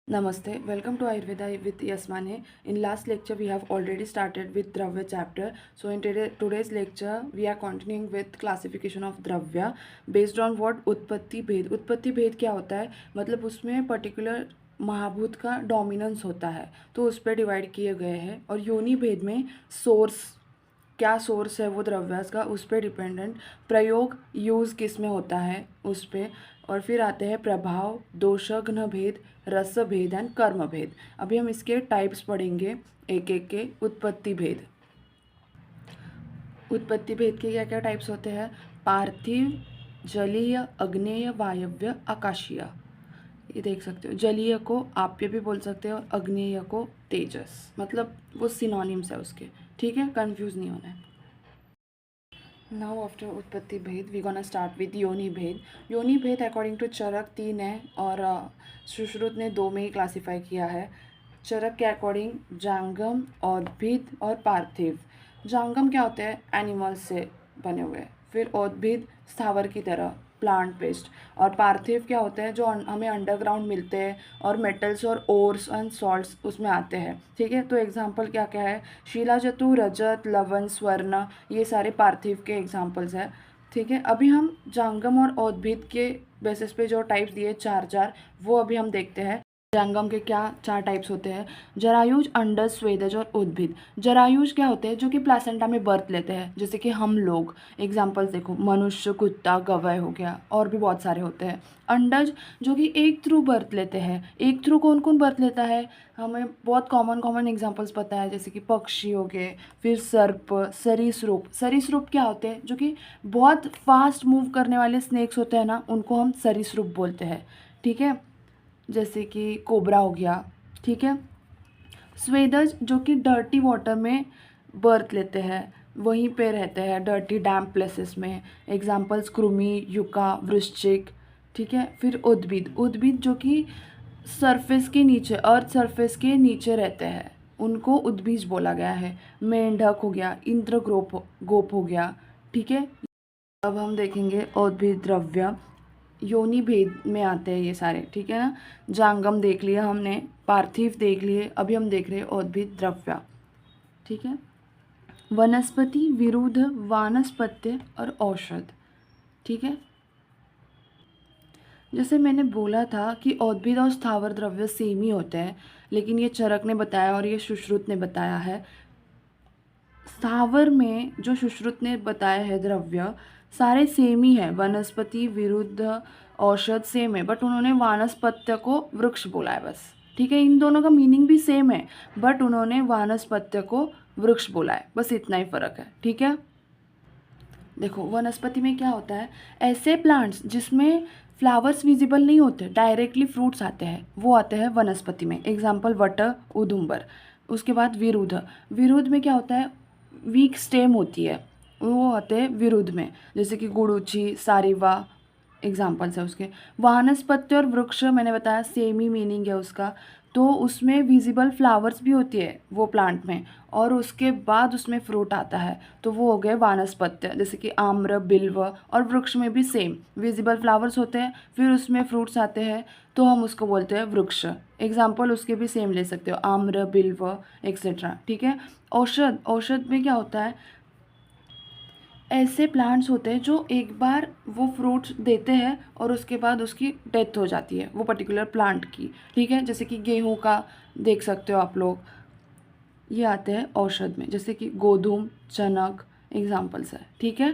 Namaste. Welcome to Ayurveda with Yasmane. In last lecture, we have already started with Dravya chapter. So in today's lecture, we are continuing with classification of Dravya based on what उत्पत्ति भेद. उत्पत्ति भेद क्या होता है? मतलब उसमें particular महाभूत का डोमिनेंस होता है, तो उस पर डिवाइड किए गए हैं. और योनि भेद में सोर्स, क्या सोर्स है वो द्रव्यास का, उस पर डिपेंडेंट. प्रयोग, यूज़ किस में होता है उस पर. और फिर आते हैं प्रभाव, दोषघ्न भेद, रस भेद एंड कर्म भेद. अभी हम इसके टाइप्स पढ़ेंगे एक एक के. उत्पत्ति भेद. उत्पत्ति भेद के क्या क्या टाइप्स होते हैं? पार्थिव, जलीय, अग्नेय, वायव्य, आकाशीय. ये देख सकते हो. जलीय को आप्य भी बोल सकते हो और अग्नेय को तेजस. मतलब वो सिनोनिम्स है उसके. ठीक है, कंफ्यूज नहीं होना है. नाउ आफ्टर उत्पत्ति भेद वी गोना स्टार्ट विद योनि भेद. योनि भेद अकॉर्डिंग टू चरक 3 है और सुश्रुत ने 2 में ही क्लासीफाई किया है. चरक के अकॉर्डिंग जांगम, औद्भिद और पार्थिव. जांगम क्या होते हैं? एनिमल्स से बने हुए. फिर औद्भिद स्थावर की तरह, प्लांट बेस्ड. और पार्थिव क्या होते हैं? जो हमें अंडरग्राउंड मिलते हैं और मेटल्स और ओर्स एंड सॉल्ट्स उसमें आते हैं. ठीक है, तो एग्जांपल क्या क्या है? शिलाजतु, रजत, लवण, स्वर्ण, ये सारे पार्थिव के एग्जांपल्स हैं. ठीक है, अभी हम जांगम और औद्भिद के बेसिस पे जो टाइप्स दिए 4 वो अभी हम देखते हैं. जांगम के क्या 4 टाइप्स होते हैं? जरायुज, अंडज, स्वेदज और उद्भिद. जरायुज क्या होते हैं? जो कि प्लासेंटा में बर्थ लेते हैं, जैसे कि हम लोग. एग्जांपल्स देखो, मनुष्य, कुत्ता, गवय हो गया, और भी बहुत सारे होते हैं. अंडज जो कि एक थ्रू बर्थ लेते हैं. एक थ्रू कौन कौन बर्थ लेता है? हमें बहुत कॉमन एग्जांपल्स पता है, जैसे कि पक्षी हो गए. फिर सर्प, सरीसृप. सरीसृप क्या होते हैं? जो कि बहुत फास्ट मूव करने वाले स्नेक्स होते हैं ना, उनको हम सरीसृप बोलते हैं. ठीक है, जैसे कि कोबरा हो गया. ठीक है. स्वेदज जो कि डर्टी वाटर में बर्थ लेते हैं, वहीं पे रहते हैं डर्टी डैम्प प्लेसेस में. एग्जांपल्स कृमि, युका, वृश्चिक. ठीक है. फिर उद्भिद. उद्भिद जो कि सरफेस के नीचे, अर्थ सरफेस के नीचे रहते हैं, उनको उद्भिज बोला गया है. मेंढक हो गया, इंद्र गोप हो गया. ठीक है. अब हम देखेंगे उद्भिद द्रव्य. योनि भेद में आते हैं ये सारे. ठीक है ना. जांगम देख लिया हमने, पार्थिव देख लिए, अभी हम देख रहे हैं उद्भिद द्रव्य. ठीक है. वनस्पति, विरुद्ध, वानस्पत्य और औषध. ठीक है. जैसे मैंने बोला था कि उद्भिद और स्थावर द्रव्य सेम ही होते हैं, लेकिन ये चरक ने बताया और ये सुश्रुत ने बताया है. स्थावर में जो सुश्रुत ने बताया है द्रव्य, सारे सेम ही है. वनस्पति, विरुद्ध, औषध सेम है, बट उन्होंने वानस्पत्य को वृक्ष बोला है बस. ठीक है, इन दोनों का मीनिंग भी सेम है, बट उन्होंने वानस्पत्य को वृक्ष बोला है, बस इतना ही फ़र्क है. ठीक है. देखो, वनस्पति में क्या होता है? ऐसे प्लांट्स जिसमें फ्लावर्स विजिबल नहीं होते, डायरेक्टली फ्रूट्स आते हैं, वो आते हैं वनस्पति में. एग्जाम्पल वट, उदुम्बर. उसके बाद विरुद्ध. विरुद्ध में क्या होता है? वीक स्टेम होती है, वो आते हैं विरुद्ध में, जैसे कि गुड़ूची, सारिवा. एग्जाम्पल्स है उसके. वानस्पत्य और वृक्ष मैंने बताया सेम ही मीनिंग है उसका. तो उसमें विजिबल फ्लावर्स भी होती है वो प्लांट में, और उसके बाद उसमें फ्रूट आता है, तो वो हो गए वानस्पत्य. जैसे कि आम्र, बिल्व. और वृक्ष में भी सेम विजिबल फ्लावर्स होते हैं, फिर उसमें फ्रूट्स आते हैं, तो हम उसको बोलते हैं वृक्ष. एग्जाम्पल उसके भी सेम ले सकते हो, आम्र, बिल्व एक्सेट्रा. ठीक है. औषध. औषध में क्या होता है? ऐसे प्लांट्स होते हैं जो एक बार वो फ्रूट्स देते हैं और उसके बाद उसकी डेथ हो जाती है वो पर्टिकुलर प्लांट की. ठीक है. जैसे कि गेहूं का देख सकते हो आप लोग, ये आते हैं औषध में, जैसे कि गोधूम, चनक एग्जाम्पल्स है. ठीक है.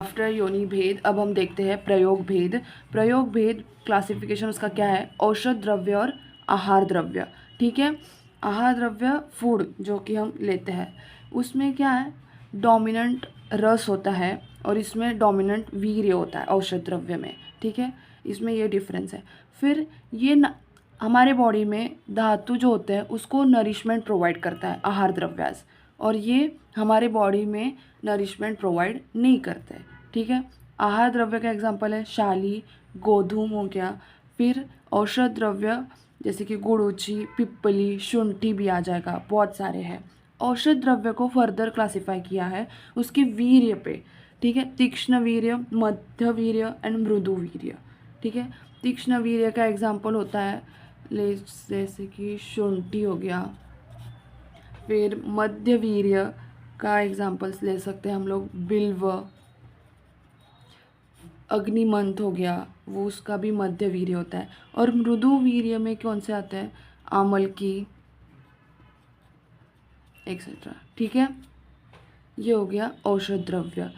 आफ्टर योनि भेद अब हम देखते हैं प्रयोग भेद. प्रयोग भेद क्लासिफिकेशन उसका क्या है? औषध द्रव्य और आहार द्रव्य. ठीक है. आहार द्रव्य फूड जो कि हम लेते हैं, उसमें क्या है? डोमिनेंट रस होता है और इसमें डोमिनेंट वीर्य होता है औषध द्रव्य में. ठीक है. इसमें ये डिफरेंस है. फिर ये हमारे बॉडी में धातु जो होते हैं उसको नरिशमेंट प्रोवाइड करता है आहार द्रव्यास, और ये हमारे बॉडी में नरिशमेंट प्रोवाइड नहीं करते. ठीक है. आहार द्रव्य का एग्जांपल है शाली, गोधूम हो गया. फिर औषध द्रव्य जैसे कि गुड़ूची, पिप्पली, शुंठी भी आ जाएगा, बहुत सारे हैं. औषध द्रव्य को फर्दर क्लासिफाई किया है उसके वीर्य पे. ठीक है. तीक्ष्ण वीर्य, मध्य वीर्य एंड मृदु वीर्य. ठीक है. तीक्ष्ण वीर्य का एग्जाम्पल होता है जैसे कि शुंठी हो गया। फिर मध्यवीर्य का एग्जाम्पल्स ले सकते हैं हम लोग, बिल्व। अग्निमंथ हो गया, वो उसका भी मध्यवीर्य होता है। और मृदु वीर्य में कौन से आते हैं, आमलकी एक्सेट्रा। ठीक है, ये हो गया औषध द्रव्य।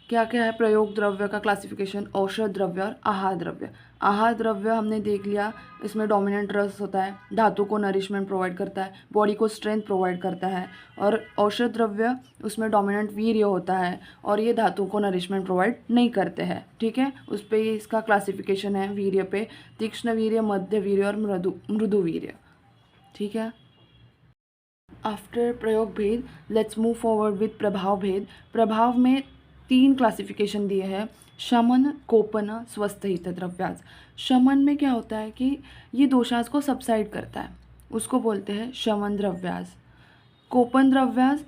क्या क्या है प्रयोग द्रव्य का क्लासिफिकेशन, औषध द्रव्य और आहार द्रव्य। आहार द्रव्य हमने देख लिया, इसमें डोमिनेंट रस होता है, धातु को नरिशमेंट प्रोवाइड करता है, बॉडी को स्ट्रेंथ प्रोवाइड करता है। और औषध द्रव्य उसमें डोमिनेंट वीर्य होता है और ये धातु को नरिशमेंट प्रोवाइड नहीं करते हैं। ठीक है, उस पर इसका क्लासिफिकेशन है वीर्य पे, तीक्ष्ण वीर्य, मध्य वीर्य और मृदु वीर्य। ठीक है, आफ्टर प्रयोग भेद लेट्स मूव फॉरवर्ड विद प्रभाव भेद। प्रभाव में 3 क्लासिफिकेशन दिए हैं, शमन, कोपन, स्वस्थहित द्रव्यास। शमन में क्या होता है कि ये दोषास को सबसाइड करता है, उसको बोलते हैं शमन द्रव्यास। कोपन द्रव्यास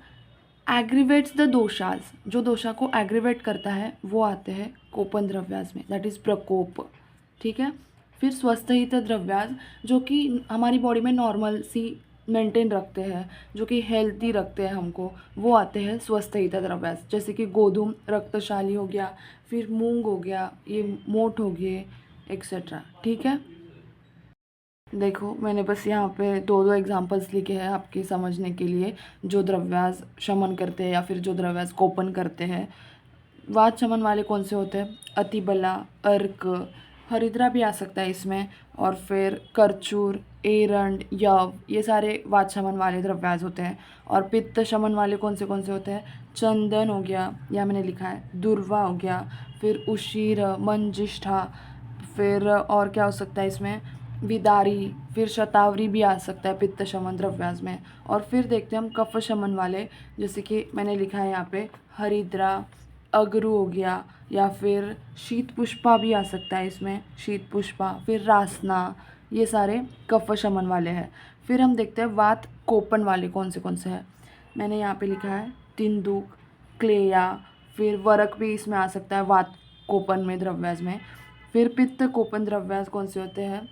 एग्रीवेट्स द दोषास, जो दोषा को एग्रीवेट करता है वो आते हैं कोपन द्रव्यास में, दैट इज़ प्रकोप। ठीक है, फिर स्वस्थहित द्रव्यास जो कि हमारी बॉडी में नॉर्मल सी मेंटेन रखते हैं, जो कि हेल्दी रखते हैं हमको, वो आते हैं स्वस्थहित द्रव्यास। जैसे कि गोधूम रक्तशाली हो गया, फिर मूंग हो गया, ये मोठ हो गए एक्सेट्रा। ठीक है, देखो मैंने बस यहाँ पे 2 एग्जांपल्स लिखे हैं आपके समझने के लिए, जो द्रव्यास शमन करते हैं या फिर जो द्रव्यास कोपन करते हैं। वात शमन वाले कौन से होते हैं, अतिबला, अर्क, हरिद्रा भी आ सकता है इसमें, और फिर करचूर, एरंड, यव, ये सारे वात शमन वाले द्रव्यास होते हैं। और पित्त शमन वाले कौन से होते हैं, चंदन हो गया, या मैंने लिखा है दुर्वा हो गया, फिर उशीर, मंजिष्ठा, फिर और क्या हो सकता है इसमें, विदारी, फिर शतावरी भी आ सकता है पित्त शमन द्रव्यास में। और फिर देखते हैं हम कफ शमन वाले, जैसे कि मैंने लिखा है यहाँ पे हरिद्रा, अगरू हो गया, या फिर शीत पुष्पा भी आ सकता है इसमें, शीत पुष्पा, फिर रासना, ये सारे कफ शमन वाले हैं। फिर हम देखते हैं वात कोपन वाले कौन से हैं। मैंने यहाँ पे लिखा है तिंदुक, क्लेया, फिर वरक भी इसमें आ सकता है वात कोपन में द्रव्यास में। फिर पित्त कोपन द्रव्यास कौन से होते हैं,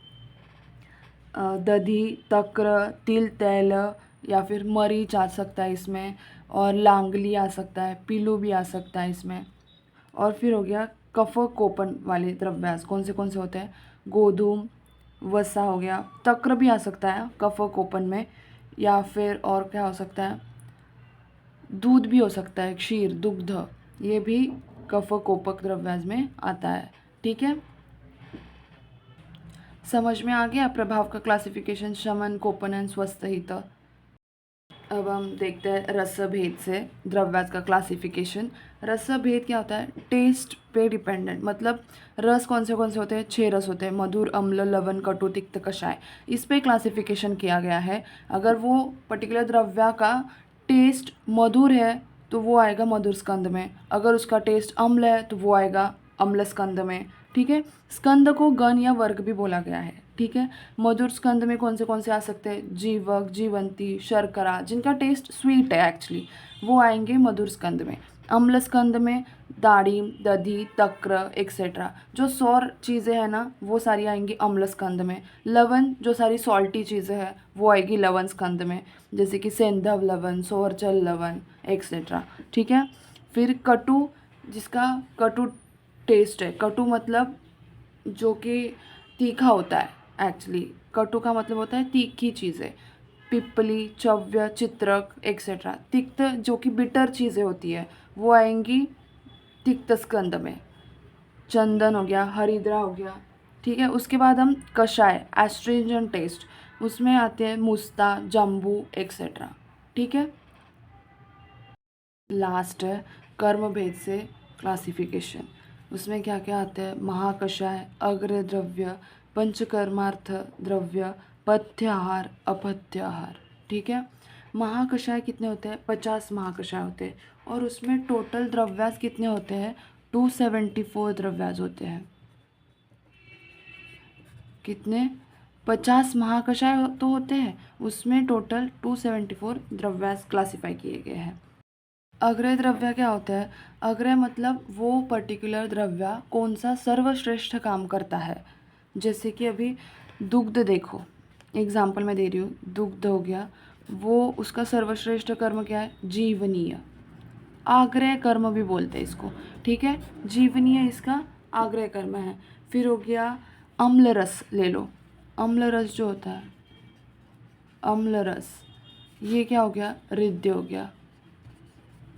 दधी, तक्र, तिल, तैल, या फिर मरीच आ सकता है इसमें, और लांगली आ सकता है, पीलू भी आ सकता है इसमें। और फिर हो गया कफ कोपन वाले द्रव्यास कौन से होते हैं, गोधूम, वसा हो गया, तक्र भी आ सकता है कफ कोपन में, या फिर और क्या हो सकता है, दूध भी हो सकता है, क्षीर, दुग्ध, ये भी कफ कोपक द्रव्यास में आता है। ठीक है, समझ में आ गया प्रभाव का क्लासिफिकेशन, शमन, कोपन एंड स्वस्थहित। अब हम देखते हैं रस भेद से द्रव्यास का क्लासिफिकेशन। रस भेद क्या होता है, टेस्ट पे डिपेंडेंट, मतलब रस कौन से होते हैं, 6 रस होते हैं, मधुर, अम्ल, लवण, कटु, तिक्त, कषाय। इस पे क्लासिफिकेशन किया गया है। अगर वो पर्टिकुलर द्रव्या का टेस्ट मधुर है तो वो आएगा मधुर स्कंद में, अगर उसका टेस्ट अम्ल है तो वो आएगा अम्ल स्कंद में। ठीक है, स्कंद को गण या वर्ग भी बोला गया है। ठीक है, मधुर स्कंद में कौन से आ सकते हैं, जीवक, जीवंती, शर्करा, जिनका टेस्ट स्वीट है एक्चुअली, वो आएंगे मधुर स्कंद में। अम्ल स्कंद में दाड़िम, दधी, तक्र एक्सेट्रा, जो सौर चीज़ें हैं ना वो सारी आएंगी अम्ल स्कंद में। लवण, जो सारी सॉल्टी चीज़ें हैं वो आएगी लवण स्कंद में, जैसे कि सेंधव लवण, सोरचल लवण एक्सेट्रा। ठीक है, फिर कटु, जिसका कटु टेस्ट है, कटु मतलब जो कि तीखा होता है एक्चुअली, कटु का मतलब होता है तीखी चीज़ें, पिप्पली, चव्य, चित्रक एक्सेट्रा। तिक्त जो कि बिटर चीज़ें होती है वो आएंगी तिक्त स्कंद में, चंदन हो गया, हरिद्रा हो गया। ठीक है, उसके बाद हम कषाय, एस्ट्रिंजेंट टेस्ट, उसमें आते हैं मुस्ता, जम्बू एक्सेट्रा। ठीक है, लास्ट है कर्म भेद से क्लासिफिकेशन। उसमें क्या क्या आता है, महाकषाय, अग्र द्रव्य, पंचकर्मार्थ द्रव्य, पथ्याहार, अपथ्याहार। ठीक है, महाकषाय कितने होते हैं, 50 महाकषाय होते हैं, और उसमें टोटल द्रव्यास कितने होते हैं, 274 द्रव्यास होते हैं। कितने, 50 महाकषाय तो होते हैं, उसमें टोटल 274 द्रव्यास क्लासीफाई किए गए हैं। अग्रय द्रव्य क्या होता है, अग्रय मतलब वो पर्टिकुलर द्रव्य कौन सा सर्वश्रेष्ठ काम करता है। जैसे कि अभी दुग्ध देखो, एग्जाम्पल मैं दे रही हूँ, दुग्ध हो गया, वो उसका सर्वश्रेष्ठ कर्म क्या है, जीवनीय, आग्रह कर्म भी बोलते हैं इसको, ठीक है, जीवनीय इसका आग्रह कर्म है। फिर हो गया अम्ल रस, ले लो, अम्ल रस जो होता है, अम्ल रस, ये क्या हो गया, रिद्ध हो गया,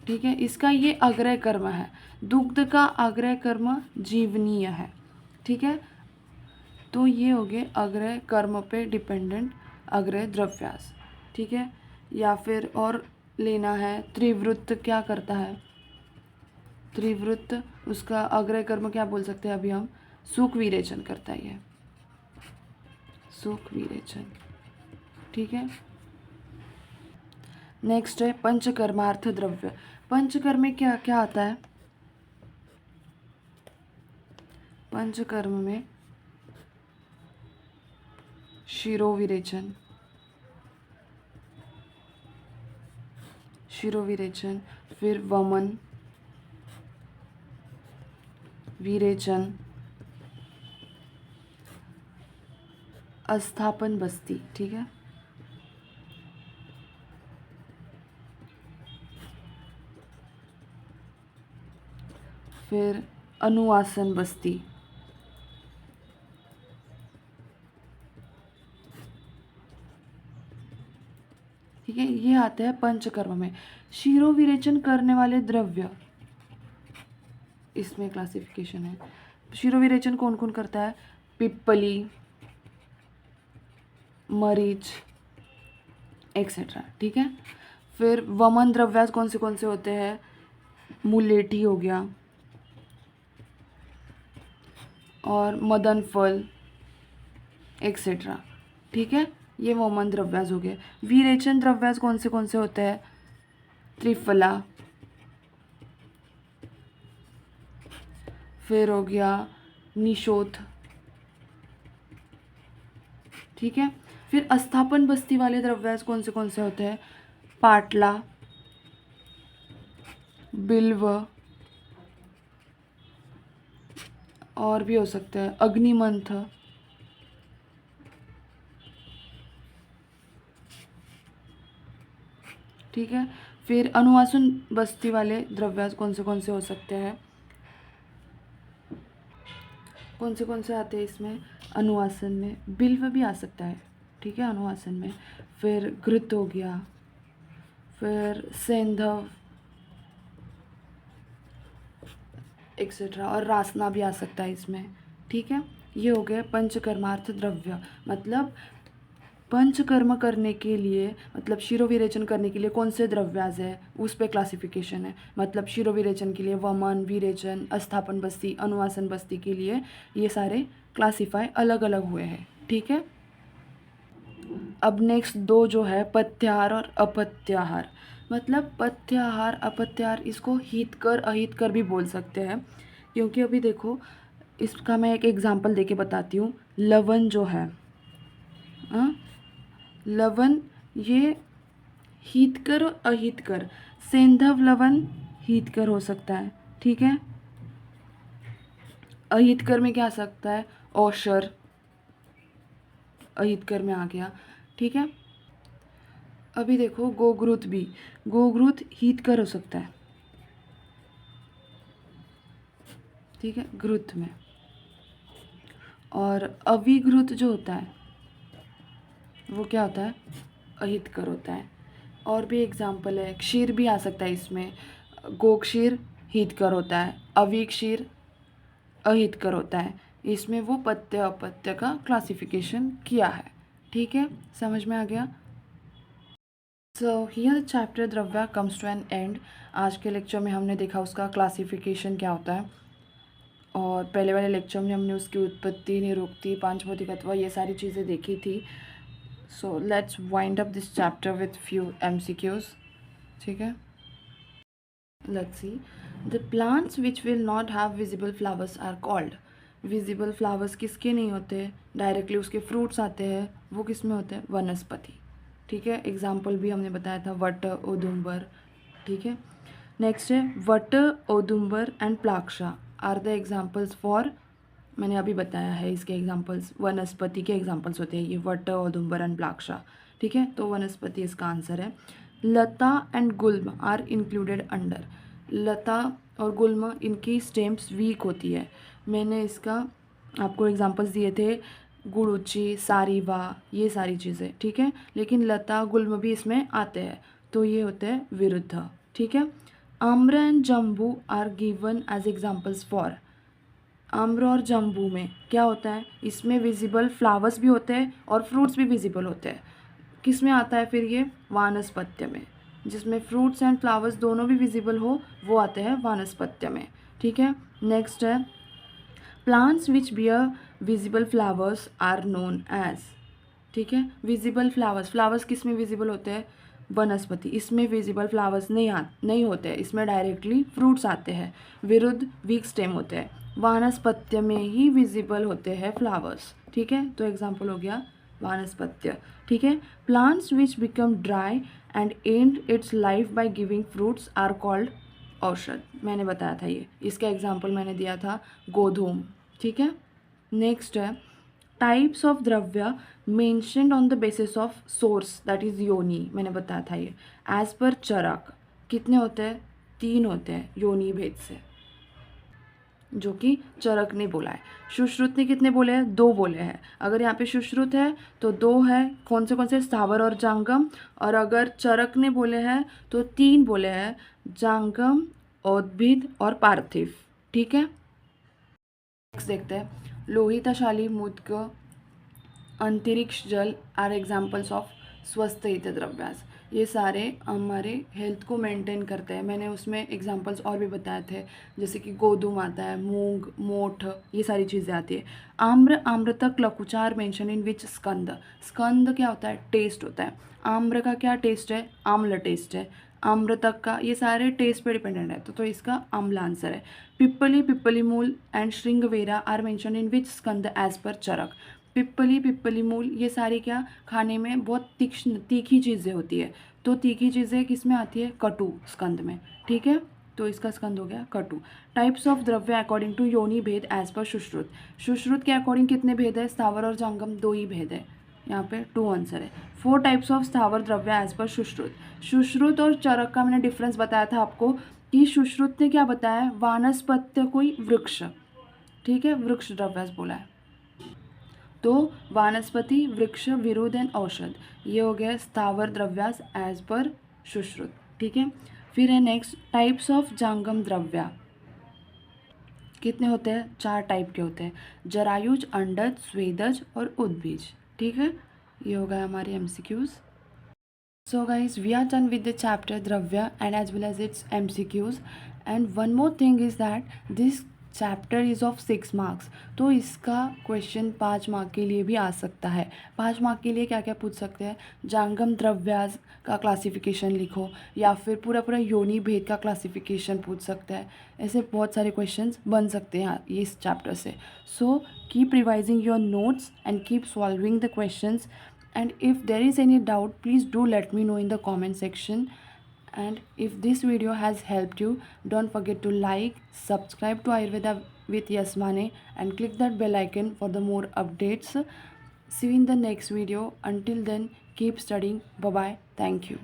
ठीक है, इसका ये अग्रह कर्म है। दुग्ध का अग्रह कर्म जीवनीय है, ठीक है, तो ये हो गए अग्रह कर्म पे डिपेंडेंट अग्रह द्रव्यास, ठीक है। या फिर और लेना है, त्रिवृत्त क्या करता है, त्रिवृत्त उसका अग्रह कर्म क्या बोल सकते हैं अभी हम, सुख विरेचन करता है, ये सुख विरेचन, ठीक है। नेक्स्ट है पंचकर्मार्थ द्रव्य। पंचकर्म में क्या क्या आता है, पंचकर्म में शिरोविरेचन, शिरोविरेचन, फिर वमन, विरेचन, अस्थापन बस्ती, ठीक है। फिर अनुवासन बस्ती, ठीक है, ये आते हैं पंचकर्म में। शिरोविरेचन करने वाले द्रव्य, इसमें क्लासिफिकेशन है, शिरोविरेचन कौन कौन करता है, पिप्पली, मरीच एक्सेट्रा, ठीक है। फिर वमन द्रव्यास कौन से होते हैं, मुलेठी हो गया और मदन फल एक्सेट्रा, ठीक है, ये वमन द्रव्यास हो गए। विरेचन द्रव्यास कौन से होते हैं, त्रिफला, फिर हो गया निशोथ, ठीक है। फिर अस्थापन बस्ती वाले द्रव्यास कौन से होते हैं, पाटला, बिल्व, और भी हो सकते हैं अग्निमंथ, ठीक है। फिर अनुवासन बस्ती वाले द्रव्यास कौन से हो सकते हैं, कौन से आते हैं इसमें, अनुवासन में बिल्व भी आ सकता है, ठीक है, अनुवासन में। फिर घृत हो गया, फिर सेंधव एक्सेट्रा, और रासना भी आ सकता है इसमें, ठीक है। ये हो गए पंचकर्मार्थ द्रव्य, मतलब पंचकर्म करने के लिए, मतलब शिरोविरेचन करने के लिए कौन से द्रव्यास है उस पे क्लासिफिकेशन है। मतलब शिरोविरेचन के लिए वमन, विरेचन, अस्थापन बस्ती, अनुवासन बस्ती के लिए ये सारे क्लासिफाई अलग अलग हुए हैं, ठीक है। अब नेक्स्ट दो जो है पथ्याहार और अपथ्याहार। मतलब पथ्याहार अपथ्याहार, इसको हितकर अहितकर भी बोल सकते हैं, क्योंकि अभी देखो इसका मैं एक एग्जांपल देके बताती हूँ। लवण जो है, लवण ये हितकर और अहितकर, सेंधव लवण हितकर हो सकता है, ठीक है। अहितकर में क्या आ सकता है, औशर अहितकर में आ गया, ठीक है। अभी देखो गोघृत भी, गोघृत हितकर हो सकता है, ठीक है, घृत में। और अविघृत जो होता है वो क्या होता है, अहितकर होता है। और भी एग्जाम्पल है, क्षीर भी आ सकता है इसमें, गोक्षीर हितकर होता है, अविक्षीर अहितकर होता है। इसमें वो पथ्य अपथ्य का क्लासिफिकेशन किया है, ठीक है, समझ में आ गया। सो हियर चैप्टर द्रव्य कम्स टू एन एंड। आज के लेक्चर में हमने देखा उसका क्लासिफिकेशन क्या होता है, और पहले वाले लेक्चर में हमने उसकी उत्पत्ति, निरुक्ति, पांचभौतिकत्व, ये सारी चीज़ें देखी थी। So let's wind up this chapter with few MCQs, ठीक है। Let's see, the plants which will not have visible flowers are called. Visible flowers किसके नहीं होते, डायरेक्टली उसके फ्रूट्स आते हैं, वो किस में होते हैं, वनस्पति, ठीक है। एग्जाम्पल भी हमने बताया था, वट, औदुंबर, ठीक है। नेक्स्ट है वट, औदुंबर एंड प्लाक्षा आर द एग्जाम्पल्स फॉर मैंने अभी बताया है इसके एग्जांपल्स, वनस्पति के एग्जांपल्स होते हैं ये, वट, औदुंबर एंड प्लाक्षा। ठीक है, तो वनस्पति इसका आंसर है। लता एंड गुल्म आर इंक्लूडेड अंडर। लता और गुल्म इनकी स्टेम्स वीक होती है। मैंने इसका आपको एग्जांपल्स दिए थे, गुड़ुची, सारीवा, ये सारी चीज़ें। ठीक है, लेकिन लता गुल्म भी इसमें आते हैं, तो ये होते हैं विरुद्ध। ठीक है, आम्र एंड जम्बू are given as examples for. आम्र और जम्बू में क्या होता है, इसमें विजिबल फ्लावर्स भी होते हैं और फ्रूट्स भी विजिबल होते हैं। किस में आता है फिर ये, वानस्पत्य में। जिसमें फ्रूट्स एंड फ्लावर्स दोनों भी विजिबल हो वो आते हैं वानस्पत्य में। ठीक है, नेक्स्ट है plants which bear visible flowers are known as. ठीक है, विजिबल फ्लावर्स, फ्लावर्स किस में विजिबल होते हैं, वनस्पति। इसमें विजिबल फ्लावर्स नहीं होते हैं, इसमें डायरेक्टली फ्रूट्स आते हैं, विरुद्ध वीक स्टेम होते हैं। वानस्पत्य में ही विजिबल होते हैं फ्लावर्स। ठीक है, तो एग्जाम्पल हो गया वानस्पत्य। ठीक है, plants which become dry and end its life by giving fruits are called औषध। मैंने बताया था ये, इसका एग्जाम्पल मैंने दिया था गोधूम। ठीक है, नेक्स्ट है टाइप्स ऑफ द्रव्य mentioned on the basis of source that is योनि। मैंने बताया था ये, एज पर चरक कितने होते हैं, 3 होते हैं योनि भेद से, जो कि चरक ने बोला है। सुश्रुत ने कितने बोले हैं, 2 बोले हैं। अगर यहाँ पे सुश्रुत है तो 2 है, कौन से स्थावर और जांगम। और अगर चरक ने बोले हैं तो 3 बोले हैं, जांगम, औद्भिद और पार्थिव। ठीक है, नेक्स्ट देखते हैं लोहिताशाली मुद्ग, अंतरिक्ष जल आर एग्जाम्पल्स ऑफ स्वस्थ हित द्रव्यास। ये सारे हमारे हेल्थ को मेंटेन करते हैं। मैंने उसमें एग्जांपल्स और भी बताए थे, जैसे कि गोधूम आता है, मूंग, मोठ, ये सारी चीज़ें आती है। आम्र, आम्रतक, लकुचार मेंशन इन विच स्कंद। स्कंद क्या होता है, टेस्ट होता है। आम्र का क्या टेस्ट है, आम्ल टेस्ट है। आम्रतक का, ये सारे टेस्ट पे डिपेंडेंट है, तो इसका आम्ल आंसर है। पिप्पली, पिप्पली मूल एंड श्रृंगवेरा are mention in which Skanda as per Charaka. पिप्पली, पिप्पली मूल, ये सारी क्या खाने में बहुत तीक्ष्ण तीखी चीज़ें होती है, तो तीखी चीज़ें किस में आती है, कटु स्कंद में। ठीक है, तो इसका स्कंद हो गया कटु। टाइप्स ऑफ द्रव्य अकॉर्डिंग टू योनि भेद एज पर सुश्रुत। सुश्रुत के अकॉर्डिंग कितने भेद है, स्थावर और जांगम 2 ही भेद है, यहाँ पे 2 आंसर है। 4 टाइप्स ऑफ स्थावर द्रव्य एज पर सुश्रुत। सुश्रुत और चरक का मैंने डिफरेंस बताया था आपको, कि सुश्रुत ने क्या बताया, वानस्पत्य कोई वृक्ष। ठीक है, वृक्ष द्रव्यास बोला है, तो वानस्पति, वृक्ष, विरुद्ध एंड औषध, ये हो गया स्थावर द्रव्यास एज पर सुश्रुत। ठीक है, फिर है नेक्स्ट टाइप्स ऑफ जांगम द्रव्या। कितने होते हैं, 4 टाइप के होते हैं, जरायुज, अंडज, स्वेदज और उद्बीज। ठीक है, ये हो गया हमारे MCQs. So guys, we are done with the chapter Dravya and as well as its MCQs. And one more thing is that this chapter is of 6 marks, तो इसका क्वेश्चन 5 मार्क के लिए भी आ सकता है। 5 मार्क के लिए क्या क्या पूछ सकते हैं, जांगम द्रव्यास का क्लासिफिकेशन लिखो, या फिर पूरा पूरा योनि भेद का क्लासिफिकेशन पूछ सकते हैं। ऐसे बहुत सारे क्वेश्चंस बन सकते हैं इस चैप्टर से। So keep revising your notes and keep solving the questions, and if there is any doubt, please do let me know in the comment section. And if this video has helped you, don't forget to like, subscribe to Ayurveda with Yasmane and click that bell icon for the more updates. See you in the next video. Until then, keep studying. Bye bye. Thank you.